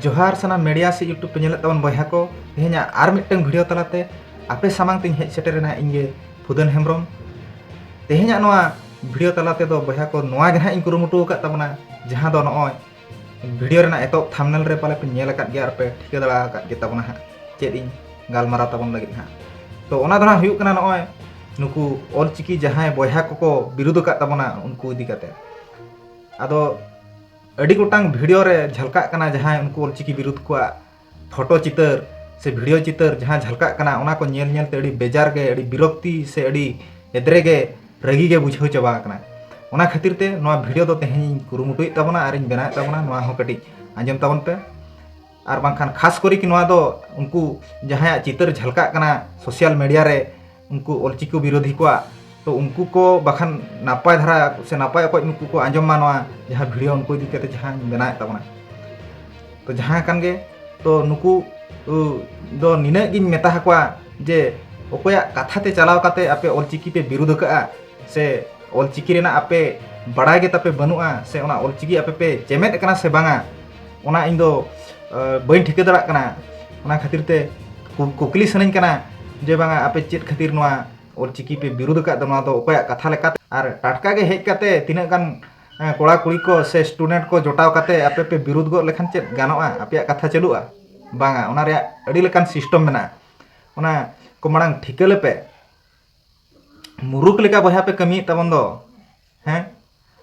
जोहार साना मीडिया से यूट्यूब पे नेलत तबन बयहा को तेहेना आर मिटन वीडियो तलाते आपे सामांग तिन हेज सेटेरना इंगे फुदन हेम्ब्रम तेहेना नोआ वीडियो तलाते दो बयहा को नोआ गे इन कुरुमुटु का तबना जहां दो नोय वीडियो रेना एतो थंबनेल रे पाले पे नेल अकात गे पे ठिका दड़ा अकात गे तबना हा चेद इन गालमारा तबन लगित हा तो ओना दना हुयुक कना नोय नुकु ऑलचिकी जहां बयहा को विरोध का तबना उनको इदी काते आदो अड़ी गोटांग वीडियो रे झलका कना जहां उनको ऑलचिकी विरोध को फोटो चितर से वीडियो चितर जहां झलका कना ओना को नेल नेल ते अड़ी बेजार गे अड़ी विरक्ति से अड़ी एदरे गे रगी गे बुझाव चबा कना ओना खातिर ते नोआ वीडियो दो तेहेनी कुरुमुटुई तबना आर इन बनाए तबना नोआ हो कटी आंजम तबन पे आर बांखान खास करी कि नोआ दो उनको जहां चितर झलका कना सोशल मीडिया रे उनको ऑलचिकी विरोधी को तो उनको को बखान नापाय धारा से नापाय को उनको को आंजम मानवा जहां वीडियो उनको इदी कते जहां बनाए तबना तो जहां कान गे तो नुकु दो निना गिन मेता हकवा जे ओकोया कथा ते चलाव काते आपे ऑलचिकी पे विरोध का से ऑलचिकी रेना आपे बड़ाय गे तापे बनुआ से ओना ऑलचिकी आपे पे चेमेट कना से बांगा ओना इन दो बइन ठिका दड़ा कना ओना खातिर ते कुकली सनइन कना जे बांगा आपे चेत खातिर नोआ ऑलचिकी पे विरोध का दो ओकोया कथा लेकाते आर टाटका गे हेज काते तिना गान कोड़ा कुड़ी को से स्टूडेंट को जोटाव काते आपे पे विरोध गो लेखान चेत गानोआ आपे कथा चलुआ बांगा ओना रे अड़ी लेकान सिस्टम मेना ओना को मांग ठिका लेपे मुरुक लेका बहा पे कमी तबन दो हैं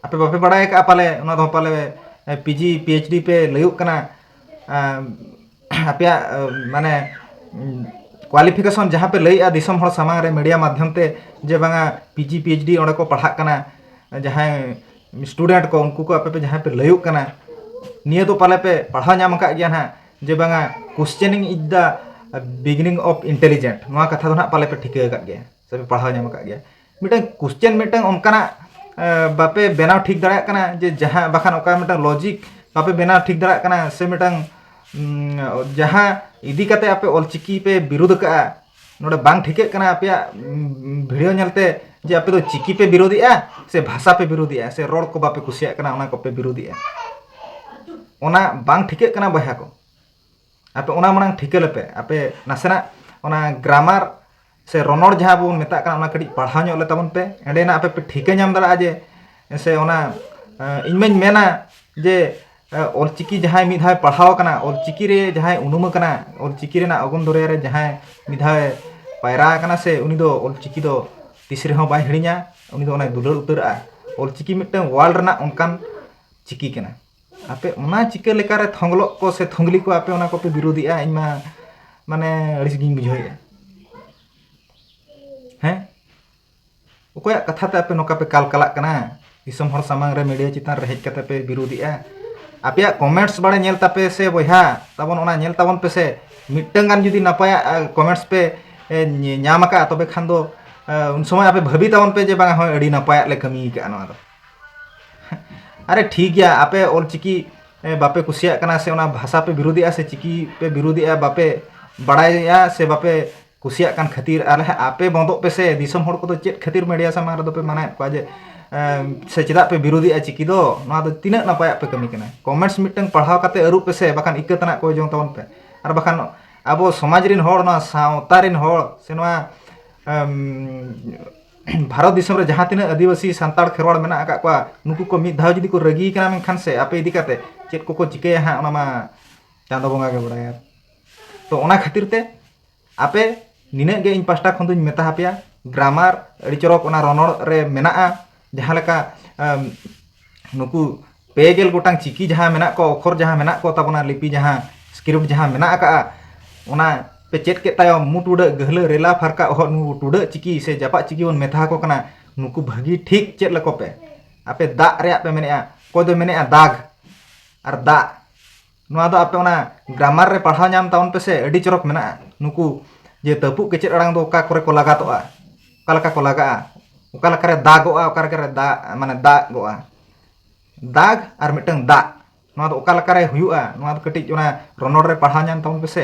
आपे बापे बड़ाय का पाले ओना दो पाले पीजी पीएचडी पे लयुक कना आपे माने क्वालिफिकेशन जहाँ पे लैया दिसम हर सामांग रे मीडिया माध्यम ते जे बांगा पीजी पीएचडी ओंडे को पढ़ा कना जहाँ स्टूडेंट को उनको को आपे पे जहाँ पे लयुक कना निये तो पाले पे पढ़ा नाम का गया ना जे बांगा questioning is the beginning of intelligent नोआ कथा दो ना पाले पे ठिका का गया से पढ़ा नाम का गया मिटन क्वेश्चन मिटन ओनकाना बापे बेनाव ठीक दड़ा कना जे जहाँ बाखान ओका मिटन लॉजिक बापे बेनाव ठीक दड़ा कना से मिटन जहाँ इदी काते आपे ऑलचिकी पे विरोध का नोडे बांग ठिके कना आपे वीडियो नेलते जे आपे तो चिकी पे विरोधिया से भाषा पे विरोधिया से रोड को बापे कुसिया कना ओना को पे विरोधिया ओना बांग ठिके कना बहा को आपे ओना मांग ठिके लेपे आपे नासेना ओना ग्रामर से रोनोड़ जहाँ बोन मेता कना ओना कड़ी पढ़ाव ᱧᱚᱜ ले तबन पे एंडेना आपे पे ठिके नाम दड़ा जे से ओना इनमें मेना जे ऑलचिकी जहां मिधाय पढ़ाव कना ऑलचिकी रे जहां उनुम कना ऑलचिकी रेना अगुन दरिया रे जहां मिधाय पायरा कना से उनी दो ऑलचिकी दो तीसरे हो बाय हिड़िया उनी दो ओना दुलर उतरआ ऑलचिकी मिटन वर्ल्ड रना उनकान चिकी कना आपे ओना चिके लेका रे थंगलो को से थंगली को आपे ओना को पे विरोधिया इमा माने अड़िस गिन बुझाइया हैं ओकोया कथा ते आपे नोका पे काल कला कना दिसम हर सामांग रे मीडिया चितान रे हेज कते पे विरोधिया आपे कमेंट्स बड़े नेल तापे से बहा तबन ओना नेल तबन पे से मिटन गान जुदी नपाया कमेंट्स पे ᱧᱟᱢ का तबे खान दो उन समय आपे भाबी तबन पे जे बांगा होय अड़ी नपाया ले कमी का नोआ दो अरे ठीक गया आपे ऑलचिकी बापे कुसिया कना से ओना भाषा पे विरोधिया से चिकी पे विरोधिया बापे बड़ाया से बापे कुसिया कान खातिर आले आपे बंदो पे से दिसम हर को तो चेत खातिर मीडिया सामांग रे दो पे माने को जे से चेदा पे विरोधिया चिकी दो नोआ दो तिना नपाया पे कमी कना कमेंट्स मिटन पढ़ाव काते अरु पे से बाखान इक्कतना को जों तबन पे आर बाखान आबो समाज रिन होड़ ना सावता रिन होड़ से नोआ भारत दिसम रे जहां तिना आदिवासी सांताड़ खेरवाड़ मेना आका को नुकु को मिद धाव जदी को रगी कना मेनखान से आपे इदी काते चेत को चिकेया हा ओना मा चांदो बंगा गे बड़ाया तो ओना खातिर ते आपे निने गे इन पास्टा खन दुñ मेता हापिया ग्रामर अड़ी चरक ओना रोनोड़ रे मेना जहां लेका नुकु पेगेल गोटांग चिकी जहां मेना को अक्षर जहां मेना को तबना लिपि जहां स्क्रिप्ट जहां मेना का ओना पे चेत के तायो मुट उड़ गहल रेला फरका हो नु टुड चिकी से जापा चिकी बन मेथा को कना नुकु भागी ठीक चेत लको पे आपे दा रे पे मेनेआ को दो मेनेआ दाग आर दा नोआ दो आपे ओना ग्रामर रे पढ़ाव नाम ताउन पे से अड़ी चरक मेना नुकु जे तपु के चेत अड़ांग दो का करे को लगातोआ का लका को लगा ओका लका रे दागोआ ओका लका रे दा माने दागोआ दाग आर मिटंग दा नोआ दो ओका लका रे हुयुआ नोआ दो कटी ओना रोनोड़ रे पढ़ाव नाम ताउन पे से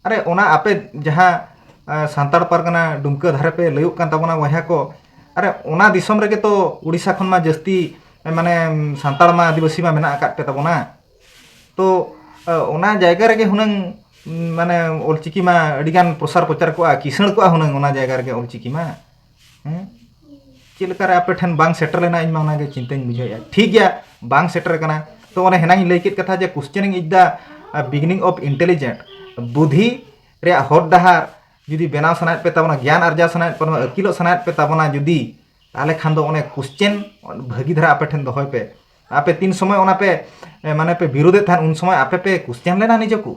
अरे ओना आपे जहां सांताड़ परगना डुमका धारे पे लयुक कान तबना बहा को अरे ओना दिसम रे तो उड़ीसा खन मा जस्ती माने सांताड़ मा आदिवासी मा मेना आकात पे तबना तो तो ओना जायगा रे हुनंग माने ऑलचिकी मा अडिगान प्रसार प्रचार को किसण को हुनंग ओना जायगा रे ऑलचिकी मा चेलकार आपे ठन बांग सेटर लेना इन माना के चिंताኝ बुझाया ठीक गया बांग सेटर कना तो ओने हेनाኝ लई केत कथा जे questioning is the beginning of intelligent बुद्धि रे हर डहार जुदी बेनाव सनायत पे तबना ज्ञान अर्जा सनायत पे अकिलो सनायत पे तबना जुदी ताले खान दो ओने क्वेश्चन भागी धरा आपे ठन दोहय पे आपे तीन समय ओना पे माने पे विरोधे थान उन समय आपे पे क्वेश्चन लेना निजको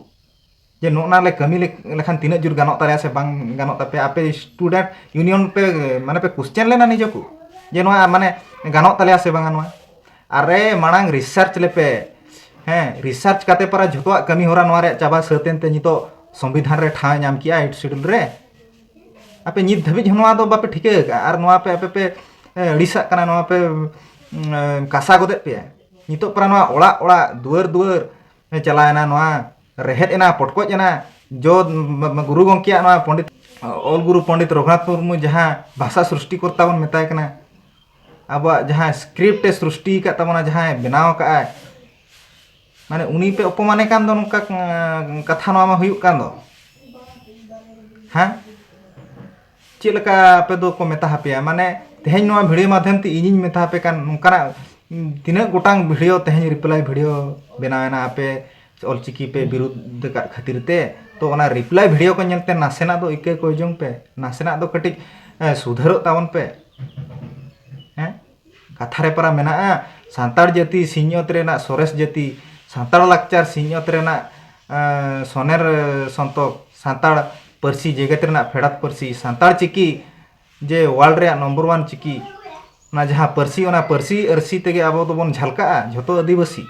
जे नोना ले कमी लेखान तीन जुर गानों तारे से बांग गानों तापे आपे स्टूडेंट यूनियन पे माने पे क्वेश्चन लेना निजको जे नोआ माने गानों ताले से बांगा नोआ अरे मांग रिसर्च लेपे रिसर्च काते पर झोतोआ कमी होरा नोआ रे चाबा सतेन ते नितो संविधान रे ठाव नाम किया 8 शेड्यूल रे आपे नित धबिज नोआ दो बापे ठिके आर नोआ पे आपे पे अड़िसा कना नोआ पे कासा गोदे पे नितो पर नोआ ओड़ा ओड़ा दुआर दुआर चलायना नोआ रेहेद एना पटकोज एना जो गुरु गंकिया नोआ पंडित ऑल गुरु पंडित रघुनाथ मुर्मू जहां भाषा सृष्टि करता बन मेताय कना अब जहां स्क्रिप्ट सृष्टि का तबना जहां बनाव का माने उनी पे अपमाने कान दो नुका कथा नोआ मा हुयुक कान दो हां चेलका पे दो को मेता हपेया माने तेहेन नोआ वीडियो माध्यम ते इनिन मेता हपे कान नुकाना तिना गोटांग वीडियो तेहेन रिप्लाई वीडियो बनावेना आपे ऑलचिकी पे विरुद्ध का खातिर ते तो ओना रिप्लाई वीडियो को नेलते नासेना दो इके को जोंग पे नासेना दो कटिक सुधरो तावन पे कथा रे परा मेना सांतार जाति सिंहत रेना सोरेस जाति सांतार लाकचार सिंहत रेना सोनेर संतोक सांतार परसी जगत रेना फेड़ात परसी सांतार चिकी जे वर्ल्ड रे नंबर 1 चिकी ना जहां परसी ओना परसी अरसी तेगे आबो तो बन झलका झोतो आदिवासी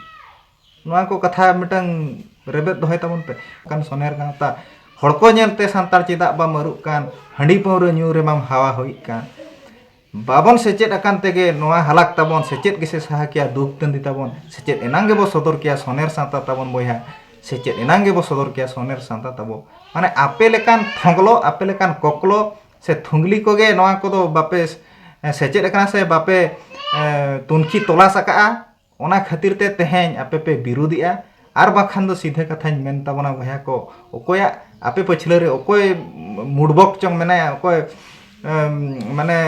नोआ को कथा मिटंग रेबेत दोहय ताबन पे कान सोनेर गाता हड़को नेलते सांतार चेदा बा मरुक कान हंडी पौर न्यू रे माम हावा होई कान बाबन सेचेत अकान तेगे नोआ हलाक ताबन सेचेत गेसे सहा किया दुख तंदी ताबन सेचेत एनांगे बो सदर किया सोनेर सांता ताबन बोया सेचेत एनांगे बो सदर किया सोनेर सांता ताबो माने आपे लेकान थंगलो आपे लेकान कोकलो से थुंगली कोगे नोआ कोदो बापे सेचेत अकान से बापे तुनखी तोला सका ओना खातिर ते तेहेन आपे पे विरोधिया आर बाखान दो सीधे कथाñ मेन ताबना भया को ओकोया आपे पछले रे ओकोय मुडबक चंग मेना ओकोय माने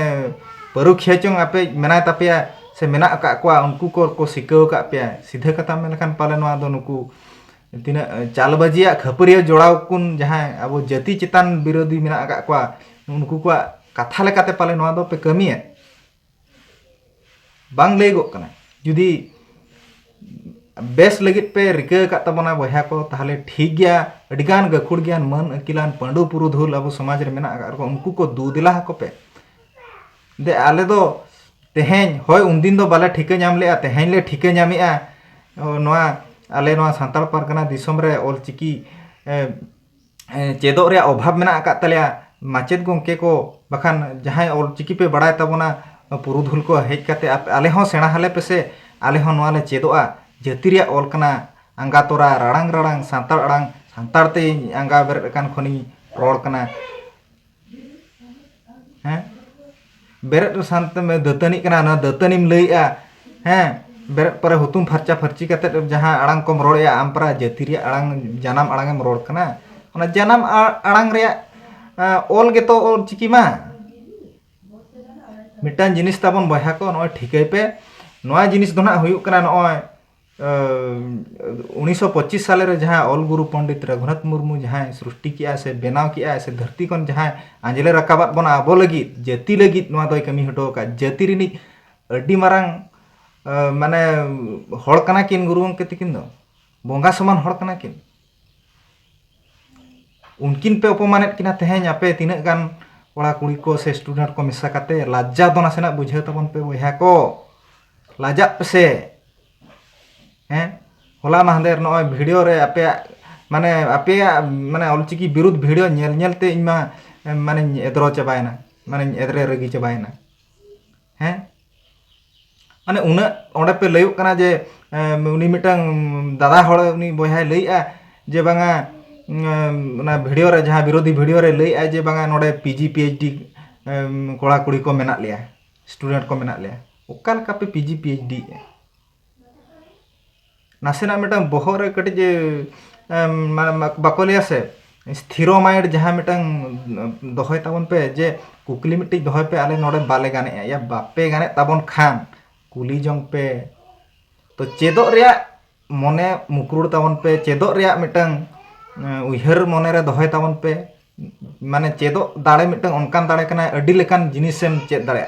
परुखिया चंग आपे मेना तापिया से मेना का कोआ उनको को सिकाव का पे सीधे कथा मेन खान पाले नोआ दो नुकु तिना चालबाजिया खपरिया जोड़ाव कुन जहां अब जाति चितान विरोधी मेना का कोआ उनको को कथा लेकाते पाले नोआ दो पे कमिया बांग लेगो कना जुदी बेस लगित पे रिका का तबना बहा को ताहले ठीक गया अडिगान गखुड़ ज्ञान मन अकिलान पंडु पुरुधुल अब समाज रे मेना उनको को दू दिला को पे दे आले दो तेहेन होय उनदिन दो बाले ठिके नाम ले तेहेन ले ठिके नामिया नोआ आले नोआ सांताल पारगना दिसम रे ऑलचिकी चेदो रे अभाव मेना का तलिया माचेद गंके को बखान जहां ऑलचिकी पे बड़ाय तबना पुरुधुल को हेज काते आले हो सेना हाले पेसे आले हो नोआ ले चेदोआ जाति रे ऑल कना आंगा तोरा राडांग राडांग सांताल अड़ांग सांताल ते आंगा बेर कान खनी रोड कना बेरट सांत में दतनी कना ना दतनीम लइया बेरट पर हुतुम फरचा फरची कते जहां अड़ांग कोम रोड़या आमपरा जाति रे अड़ांग जानम अड़ांगम रोड कना ओना जानम अड़ांग रे ऑल गेतो ऑल चिकी मा मिटान जिनिस ताबन बहा को नय ठिकै पे नोआ जिनिस दोना हुयुक कना नय 1925 साल रे जहां ऑल गुरु पंडित रघुनाथ मुर्मू जहां सृष्टि किया से बेनाव किया से धरती कन जहां आंजले रकाबात बना आबो लगी जाति लगी नोआ दोय कमी हटो का जाति रिनी अड्डी मारांग माने हड़ कना किन गुरु गंके तकिन दो बोंगा समान हड़ कना किन उनकिन पे अपमानित किना तेहेन आपे तिना गान कोड़ा कुड़ी को से स्टूडेंट को मिसा काते लाज्जा दो नासेना बुझे तबन पे बया को लाजा पे होला माहदेर नय वीडियो रे आपे माने ऑलचिकी विरुद्ध वीडियो नेल नेलते इमा माने एदरो चबायना माने एदरे रगी चबायना माने उना ओंडे पे लयुक कना जे उनी मिटंग दादा हड़ उनी बया लइआ जे बांगा ना वीडियो रे जहां विरोधी वीडियो रे लइआ जे बांगा नोडे पीजी पीएचडी कोड़ा कुड़ी को मेना लिया स्टूडेंट को मेना लिया ओकाल का पे पीजी पीएचडी नासेना मिटang बोहर रे कटिज बाको लिया से स्थिरो माइंड जहाँ मिटang दोहय ताबन पे जे कुकली मिट्टी दोहय पे आले नोडे बाले गाने या बापे गाने ताबन खान कुली जोंग पे तो चेदो रिया मने मुकुड़ ताबन पे चेदो रिया मिटang उहर मने रे दोहय ताबन पे माने चेदो दाड़े मिटang ओनकान दाड़े कना अडी लेकान जिनिसेम चेद दाड़े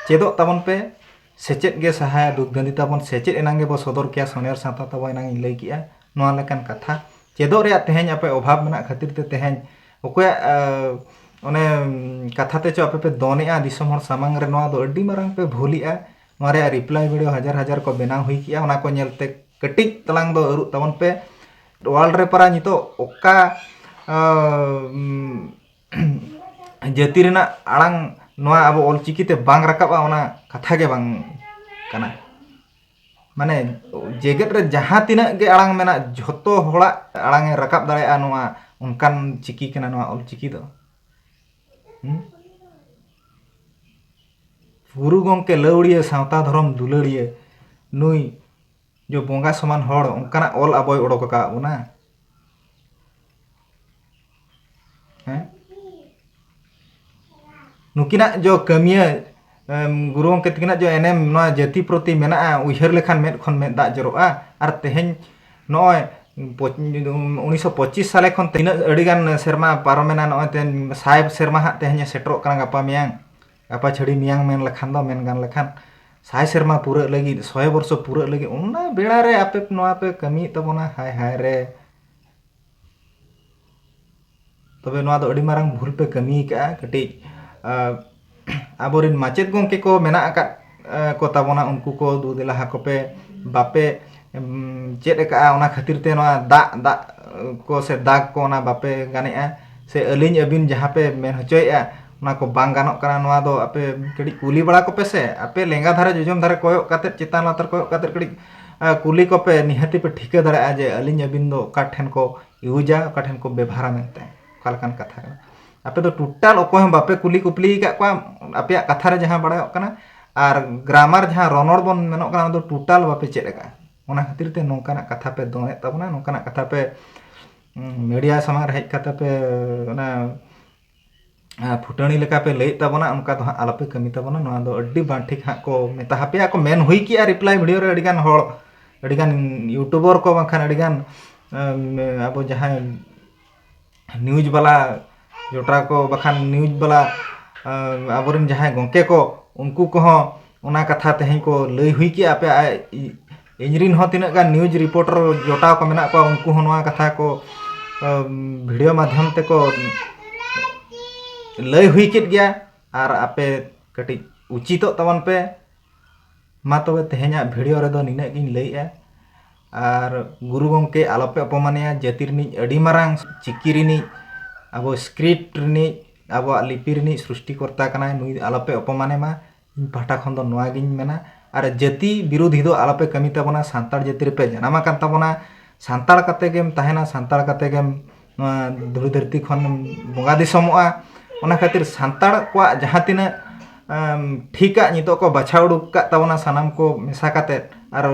चेदो ताबन पे सेचेत गे सहाय दुगदंदी ताबन सेचेत एनांगे बो सदर किया सोनेर साता ताबो एनांग लई किया नोआ लेकान कथा चेदो रिया तेहें आपे अभाव मेना खातिर ते तेहें ओकोया ओने कथा ते चो आपे पे दोनेआ दिसम हर सामांग रे नोआ दो अड्डी मारंग पे भूलिआ नोआ रे रिप्लाई वीडियो हजार हजार को बेनाव हुई किया ओना को नेलते कटिज तलांग दो अरु ताबन पे वर्ल्ड रे परा नितो ओका जाति रेना आड़ांग नोआ अब ऑलचिकी ते बांग रकाबा ओना कथा गे बांग कना माने जेगेट रे जहां तिना गे आड़ांग मेना झोतो होड़ा आड़ांग रकाब दाड़ेआ नोआ उनकान चिकी कना नोआ ऑलचिकी दो गुरु गंके लौड़िए सावता धर्म दुलड़िए नुई जो बोंगा समान हड़ उनकाना ऑल अबोय उड़ोक का उना नुकिना जो कमिया गुरु गंके तिकिना जो एनेम नोआ जाति प्रति मेना उहर लेखान मेद खन मेद दा जरोआ आर तेहें नोय 1925 साले खन तिना अडिगान सेरमा पारमेना नोय तेन साहेब सेरमा हा तेहें सेटरो कना गापा मियांग गापा छड़ी मियांग मेन लखान दो मेन गान लखान साय सेरमा पूरा लगी 100 वर्ष पूरा लगी उन्ना बेड़ा रे आपे नोआ पे कमी तबोना हाय हाय रे तबे नोआ दो अडी मारंग भूल पे कमी का कटी आबोरिन माचेत गंके को मेना का को ताबोना उनको को दुदेला हाको पे बापे चेद का ओना खातिर ते नोआ दा दा को से दाग को ओना बापे गानेआ से अलिन अबिन जहां पे मेन हचोयआ ओना को बांग गानोक कना नोआ दो आपे कड़ी कुली बड़ा को पे से आपे लेंगा धारे जोजम धारे कोयो काते चितान लातर कोयो काते कड़ी कुली को पे निहति पे ठिका दाड़ा जे अलिन अबिन दो का ठेन को यूजा का ठेन को व्यवहार मेनते कालकान कथा कना आपे तो टोटल ओको हम बापे कुली कुपली का को आपे कथा रे जहां बड़ा कना आर ग्रामर जहां रनर बन मेनोक कना दो टोटल बापे चेद का ओना खातिर ते नोंकाना कथा पे दोने ताबना नोंकाना कथा पे मीडिया समार हेज कथा पे ओना फुटणी लेका पे लई ताबना उनका तो आलपे कमी ताबना नोआ दो अड्डी बांठिक हा को मेता हापे को मेन हुई किया रिप्लाई वीडियो रे अडिगान हळ अडिगान यूट्यूबर को बाखान अडिगान अब जहां न्यूज वाला जोटा को बखान न्यूज वाला आबोरिन जहां गंके को उनको को ओना कथा तेहें को लई हुई कि आपे इंजरिन हो तिना गा न्यूज रिपोर्टर जोटा को मेना को उनको नोआ कथा को वीडियो माध्यम ते को लई हुई कित गया आर आपे कटी उचित तवन पे मा तबे तेहें वीडियो रे दो निना गिन लईआ आर गुरु गंके आलोपे अपमानिया जाति रिनी अडी मारांग चिकी रिनी अब स्क्रिप्ट रिनी अब लिपि रिनी सृष्टिकर्ता कना नुई आलोपे अपमाने मा इन पाटा खन दो नोआ गिन मेना आर जाति विरोधी दो आलोपे कमी ताबना सांतार जाति रे पे जनामा कान ताबना सांतार काते गेम ताहेना सांतार काते गेम धुड़ी धरती खन बोंगा दिसमोआ ओना खातिर सांतार को जहां तिना ठीका नितो को बाछा उडुक का ताबना सानाम को मेसा काते आर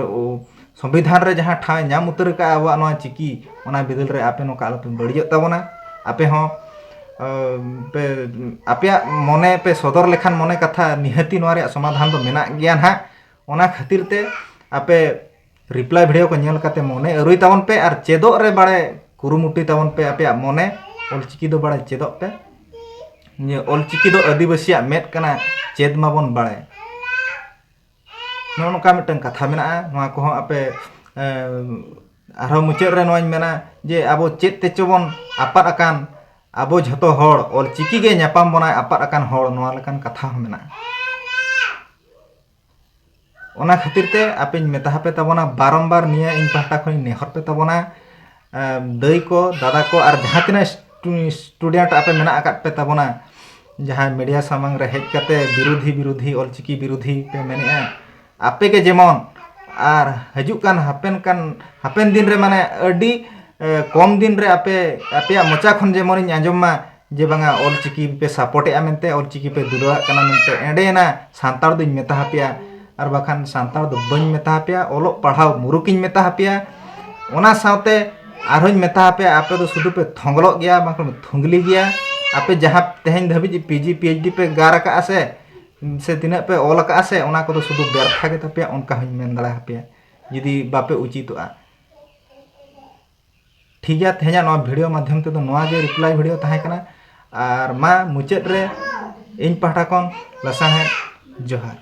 संविधान रे जहां ठा नाम उतर का अब नोआ चिकी ओना बिदल रे आपे नो काल पे बड़ियो ताबना आपे हो पे आपे मने पे सदर लेखान मने कथा निहति नोआ रे समाधान दो मेना गया ना ओना खातिर ते आपे रिप्लाई वीडियो को नेल काते मने अरुई ताबन पे आर चेदो रे बाड़े कुरुमुटी ताबन पे आपे मने ऑलचिकी दो बाड़े चेदो पे ये ऑलचिकी दो आदिवासी मेद कना चेद माबन बाड़े नोनका मिटन कथा मेना नोआ को आपे आरो मुचाद रे नोआñ मेना जे आबो चेद तेचोबन आपात अकान आबो झतो हड़ ऑलचिकी गे न्यापाम बनाय आपात अकान हड़ नोआ लेकान कथा मेना ओना खातिर ते आपेñ मेता हापे ताबना बारंबार निया इन पाहटा खनि नेहर पे ताबना दई को दादा को आर जहां तिना स्टूडेंट आपे मेना आकात पे ताबना जहां मीडिया सामांग रे हेज काते विरोधी ऑलचिकी विरोधी पे मेनेआ आपे के जेमन आर हजुकान हापेन दिन रे माने अडी कम दिन रे आपे मोचा खन जेमन आंजमा जे बांगा ऑलचिकी पे सपोर्ट ए मेनते ऑलचिकी पे दुलवा कना मेनते एंडेना सांतार दिन मेता हापिया और बाखान सांतार दो बन मेता पे ओलो पढ़ाव मुरुकिन मेता पे ओना सावते आरोज मेता पे आपे तो शुद्ध पे थोंगलो गया बाखान थुंगली गया आपे जहाँ तेहन धाबी पीजी पीएचडी पे गार का से तीना पे ओल का से ओना को शुद्ध व्यर्था के तापे उनका हूँ मेन दड़ा पे जुदी बापे उचितोगा ठीक है तेहना नवा वीडियो माध्यम ते तो नवा गे रिप्लाई वीडियो ताहे कना और मा मुचाद रे इन पाहटा कौन लसान है जोहार।